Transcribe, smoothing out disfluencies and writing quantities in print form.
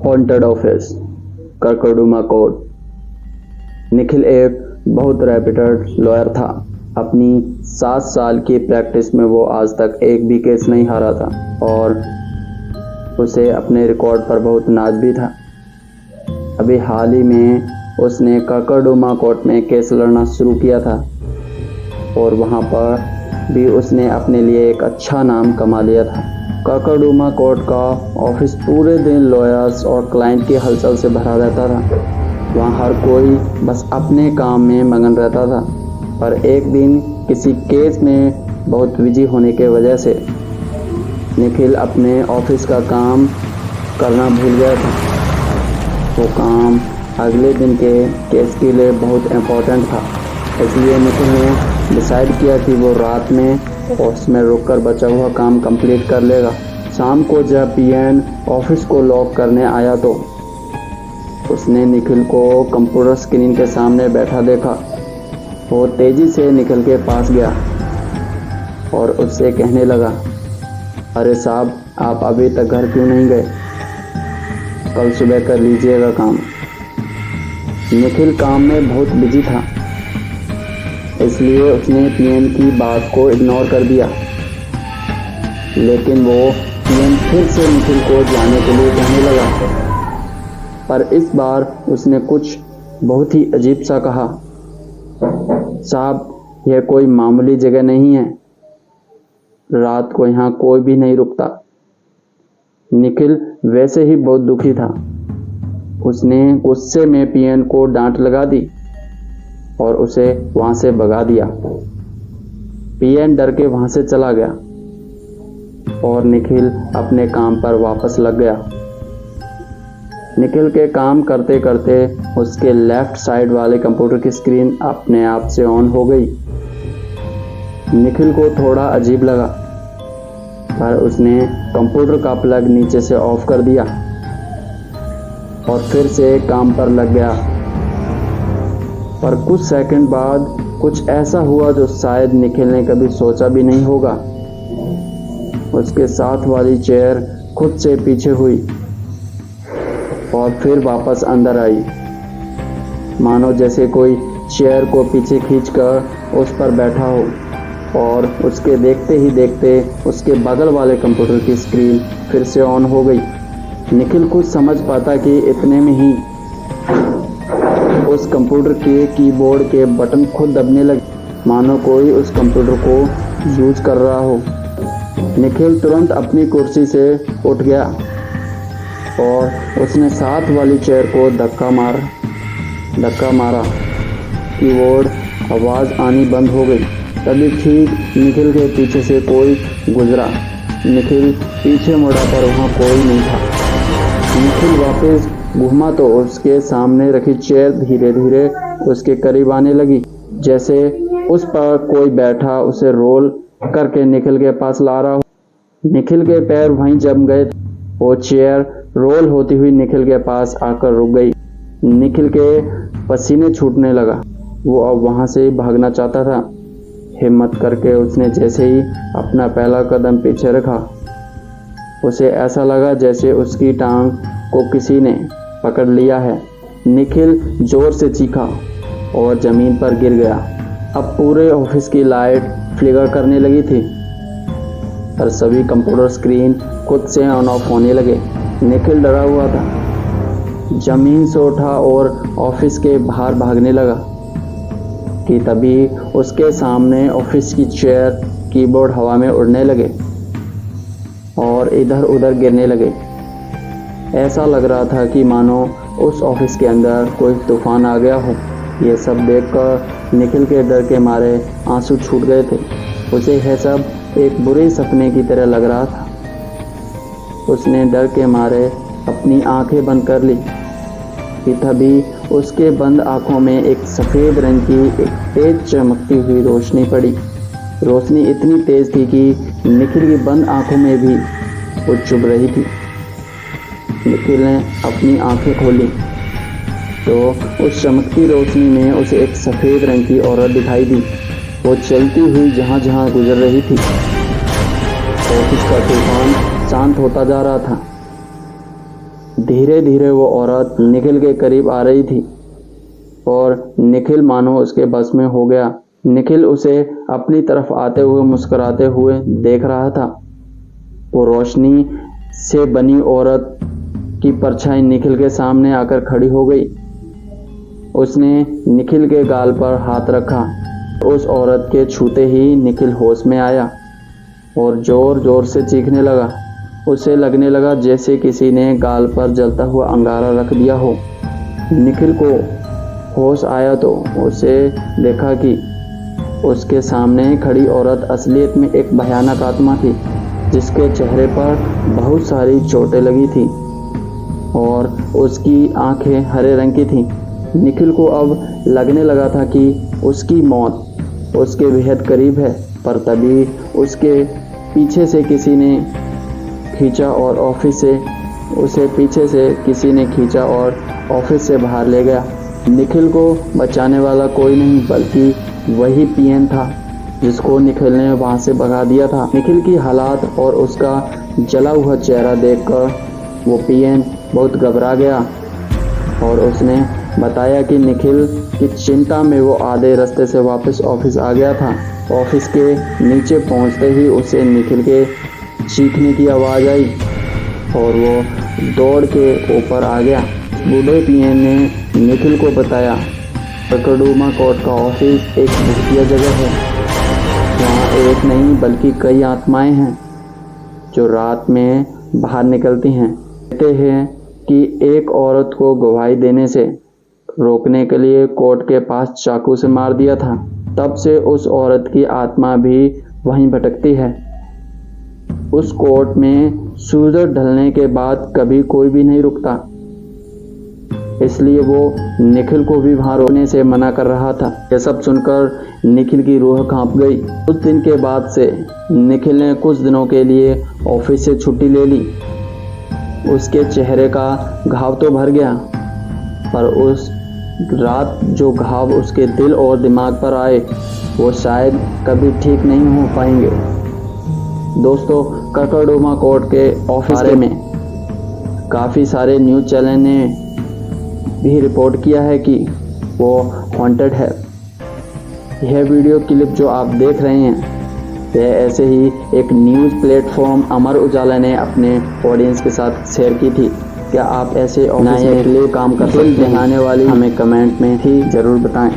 Haunted office, Karkardooma court. Nikhil एक बहुत reputed lawyer था। अपनी 7 साल की प्रैक्टिस में वो आज तक एक भी केस नहीं हारा था और उसे अपने रिकॉर्ड पर बहुत नाज भी था। अभी हाल ही में उसने कर्कोडुमा कोर्ट में केस लड़ना शुरू किया था और वहाँ पर भी उसने अपने लिए एक अच्छा नाम कमा लिया था। कर्कोडुमा कोर्ट का ऑफिस पूरे दिन लॉयर्स और क्लाइंट की हलचल से भरा रहता था। वहाँ हर कोई बस अपने काम में मगन रहता था, पर एक दिन किसी केस में बहुत बिजी होने के वजह से निखिल अपने ऑफिस का काम करना भूल गया था। वो काम अगले दिन के केस के लिए बहुत इम्पोर्टेंट था, इसलिए निखिल ने डिसाइड किया कि वो रात में ऑफिस में रुककर बचा हुआ काम कंप्लीट कर लेगा। शाम को जब पीएन ऑफिस को लॉक करने आया तो उसने निखिल को कंप्यूटर स्क्रीन के सामने बैठा देखा। वो तेजी से निखिल के पास गया और उससे कहने लगा, अरे साहब, आप अभी तक घर क्यों नहीं गए? कल सुबह कर लीजिएगा काम। निखिल काम में बहुत बिजी था, इसलिए उसने पीएन की बात को इग्नोर कर दिया। लेकिन वो पीएन फिर से निखिल को जाने के लिए कहने लगा, पर इस बार उसने कुछ बहुत ही अजीब सा कहा, साहब, यह कोई मामूली जगह नहीं है, रात को यहाँ कोई भी नहीं रुकता। निखिल वैसे ही बहुत दुखी था। उसने गुस्से में पीएन को डांट लगा दी और उसे वहां से भगा दिया। पीएन डर के वहां से चला गया और निखिल अपने काम पर वापस लग गया। निखिल के काम करते करते उसके लेफ्ट साइड वाले कंप्यूटर की स्क्रीन अपने आप से ऑन हो गई। निखिल को थोड़ा अजीब लगा, पर उसने कंप्यूटर का प्लग नीचे से ऑफ कर दिया और फिर से काम पर लग गया। पर कुछ सेकंड बाद कुछ ऐसा हुआ जो शायद निखिल ने कभी सोचा भी नहीं होगा। उसके साथ वाली चेयर खुद से पीछे हुई और फिर वापस अंदर आई, मानो जैसे कोई चेयर को पीछे खींचकर उस पर बैठा हो। और उसके देखते ही देखते उसके बगल वाले कंप्यूटर की स्क्रीन फिर से ऑन हो गई। निखिल कुछ समझ पाता कि इतने में ही उस कंप्यूटर के कीबोर्ड के बटन खुद दबने लगे, मानो कोई उस कंप्यूटर को यूज कर रहा हो। निखिल तुरंत अपनी कुर्सी से उठ गया और उसने साथ वाली चेयर को धक्का मारा। कीबोर्ड आवाज आनी बंद हो गई। तभी ठीक निखिल के पीछे से कोई गुजरा। निखिल पीछे मुड़ा पर वहाँ कोई नहीं था। निखिल वापस घूमा तो उसके सामने रखी चेयर धीरे धीरे उसके करीब आने लगी, जैसे उस पर कोई बैठा उसे रोल करके निखिल के पास ला रहा हो। निखिल के पैर वहीं जम गए। वो चेयर रोल होती हुई निखिल के पास आकर रुक गई। निखिल के पसीने छूटने लगा। वो अब वहां से भागना चाहता था। हिम्मत करके उसने जैसे ही अपना पहला कदम पीछे रखा, उसे ऐसा लगा जैसे उसकी टांग को किसी ने पकड़ लिया है। निखिल जोर से चीखा और जमीन पर गिर गया। अब पूरे ऑफिस की लाइट फ्लिकर करने लगी थी और सभी कंप्यूटर स्क्रीन खुद से ऑन ऑफ होने लगे। निखिल डरा हुआ था, जमीन से उठा और ऑफिस के बाहर भागने लगा कि तभी उसके सामने ऑफिस की चेयर, कीबोर्ड हवा में उड़ने लगे और इधर उधर गिरने लगे। ऐसा लग रहा था कि मानो उस ऑफिस के अंदर कोई तूफान आ गया हो। ये सब देखकर निखिल के डर के मारे आंसू छूट गए थे। उसे यह सब एक बुरे सपने की तरह लग रहा था। उसने डर के मारे अपनी आंखें बंद कर ली कि तभी उसके बंद आंखों में एक सफ़ेद रंग की एक तेज चमकती हुई रोशनी पड़ी। रोशनी इतनी तेज थी कि निखिल की बंद आंखों में भी वो चुभ रही थी। निखिल ने अपनी आंखें खोली तो उस चमकती रोशनी में उसे एक सफ़ेद रंग की औरत दिखाई दी। वो चलती हुई जहाँ जहाँ गुजर रही थी। ऑफिस का तूफान शांत होता जा रहा था। धीरे धीरे वो औरत निखिल के करीब आ रही थी और निखिल मानो उसके बस में हो गया। निखिल उसे अपनी तरफ आते हुए मुस्कुराते हुए देख रहा था। वो रोशनी से बनी औरत की परछाई निखिल के सामने आकर खड़ी हो गई। उसने निखिल के गाल पर हाथ रखा। उस औरत के छूते ही निखिल होश में आया और जोर जोर से चीखने लगा। उसे लगने लगा जैसे किसी ने गाल पर जलता हुआ अंगारा रख दिया हो। निखिल को होश आया तो उसे देखा कि उसके सामने खड़ी औरत असलियत में एक भयानक आत्मा थी, जिसके चेहरे पर बहुत सारी चोटें लगी थी और उसकी आंखें हरे रंग की थीं। निखिल को अब लगने लगा था कि उसकी मौत उसके बेहद करीब है, पर तभी उसके पीछे से किसी ने खींचा और ऑफिस से बाहर ले गया। निखिल को बचाने वाला कोई नहीं बल्कि वही पीएन था, जिसको निखिल ने वहां से भगा दिया था। निखिल की हालात और उसका जला हुआ चेहरा देखकर वो पीएन बहुत घबरा गया और उसने बताया कि निखिल की चिंता में वो आधे रास्ते से वापस ऑफिस आ गया था। ऑफिस के नीचे पहुंचते ही उसे निखिल के चीखने की आवाज़ आई और वो दौड़ के ऊपर आ गया। बूढ़े पीएन ने निखिल को बताया, ककड़ुमा कोर्ट का ऑफिस एक भूतिया जगह है। वहाँ एक नहीं बल्कि कई आत्माएं हैं जो रात में बाहर निकलती हैं। कहते हैं कि एक औरत को गवाही देने से रोकने के लिए कोर्ट के पास चाकू से मार दिया था। तब से उस औरत की आत्मा भी वहीं भटकती है। उस कोर्ट में सूरज ढलने के बाद कभी कोई भी नहीं रुकता, इसलिए वो निखिल को भी वहां रोकने से मना कर रहा था। यह सब सुनकर निखिल की रूह कांप गई। उस दिन के बाद से निखिल ने कुछ दिनों के लिए ऑफिस से छुट्टी ले ली। उसके चेहरे का घाव तो भर गया, पर उस रात जो घाव उसके दिल और दिमाग पर आए वो शायद कभी ठीक नहीं हो पाएंगे। दोस्तों, ककड़ुमा कोर्ट के ऑफिस में काफ़ी सारे न्यूज़ चैनल ने भी रिपोर्ट किया है कि वो हॉन्टेड है। यह वीडियो क्लिप जो आप देख रहे हैं, यह ऐसे ही एक न्यूज़ प्लेटफॉर्म अमर उजाला ने अपने ऑडियंस के साथ शेयर की थी। क्या आप ऐसे ऑफिस के लिए काम कर सकते हैं? आने वाली हमें कमेंट में ही ज़रूर बताएं।